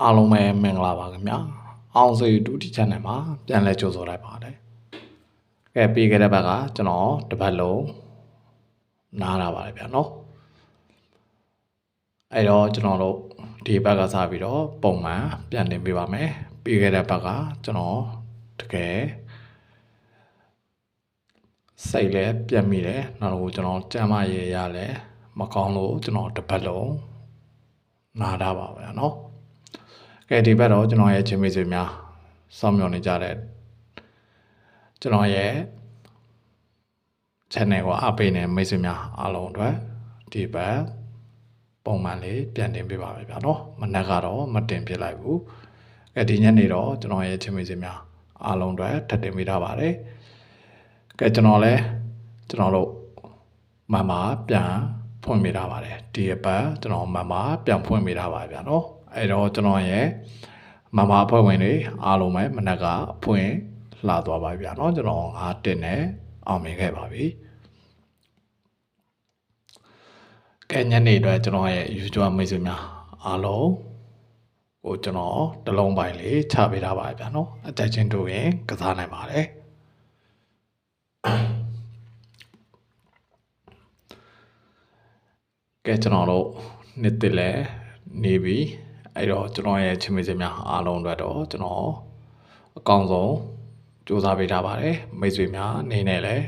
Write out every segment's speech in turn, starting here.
အားလုံးပဲမင်္ဂလာပါခင်ဗျာအောင်စေဒုတိ channel မှာပြန်လဲကြိုဆိုလိုက်ပါတယ်ကဲပြီးခဲ့တဲ့ဘက်ကကျွန်တော်တစ်ပတ်လုံးနားလာပါတယ်ဗျာနော်အဲ့တော့ကျွန်တော်တို့ဒီဘက်ကစပြီးတော့ပုံမှန်ပြန်တင်ပေးပါမယ်ပြီးခဲ့တဲ့ဘက်ကကျွန်တော်တကယ်စိတ်လဲပြန်မိတယ်နောက်တော့ကျွန်တော်ကြမ်းမရေရလဲမကောင်းလို့ကျွန်တော်တစ်ပတ်လုံးနားတာပါဗျာနော်ကဲဒီဘက်တော့ကျွန်တော်ရဲ့ချင်းမိတ်ဆွေများစောင့်မျှော်နေကြတဲ့ကျွန်တော်ရဲ့ channel ကိုအားပေးနေမိတ်ဆွေများအားလုံးအတွက်ဒီဘက်ပုံမှန်လေးပြန်တင်ပေးပါမယ်ဗျာနော်မနက်ကတော့မတင်ပြလိုက်ဘူးကဲဒီညနေတော့ကျွန်တော်ရဲ့ချင်းမိတ်ဆွေများအားလုံးအတွက်ထပ်တင်ပေးထားပါတယ်ကဲကျွန်တော်လည်းကျွန်တော်တို့မမပြန်ဖွင့်ပေးထားပါတယ်ဒီအပတ်ကျွန်တော်မမပြန်ဖွင့်ပေးထားပါဗျာနော်အဲ့တော့ကျွန်တော်ရဲ့မမအဖွဲ့ဝင်တွေအားလုံးပဲမနက်ကဖွင့်လာသွားပါဗျာနော်ကျွန်တော်5တင်နဲ့အောင်မြင်ခဲ့ပါပြီကဲညနေအတွက်ကျွန်တော်ရဲ့ usual မိတ်ဆွေများအားလုံးကိုကျွန်တော်တလုံးပိုင်းလေးချပေးထားပါဗျာနော်အတက်ချင်းတို့ရင်ကစားနိုင်ပါတယ်ကဲကျွန်တော်တို့နေ့တည်းလဲနေပြီအဲ့တော့ကျွန်တော်ရဲ့ချင်းမိတ်ဆွေများအားလုံးအတွက်တော့ကျွန်တော်အကောင်းဆုံးစူးစမ်းပေးထားပါတယ်မိတ်ဆွေများအနေနဲ့လည်း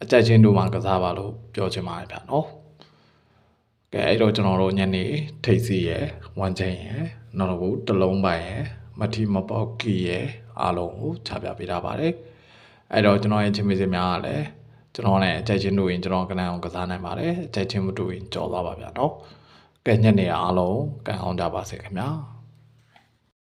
အကြိုက်ချင်းတို့မှကစားပါလို့ပြောချင်ပါတယ်ဗျာနော်ကဲအဲ့တော့ကျွန်တော်တို့ညနေထိတ်စီရယ်ဝမ်းချင်းရယ်နောက်တော့တလုံးပိုင်ရယ်မထီမပေါက်ကီရယ်အားလုံးကိုချပြပေးထားပါတယ်အဲ့တော့ကျွန်တော်ရဲ့ချင်းမိတ်ဆွေများကလည်းကျွန်တော်နဲ့အကြိုက်ချင်းတို့ရင်ကျွန်တော်ကနန်းအောင်ကစားနိုင်ပါတယ်အကြိုက်ချင်းမတို့ရင်ကြော်သွားပါဗျာနော်ကဲညနေအားလုံးကံအောင်ကြပါစေခင်ဗျာ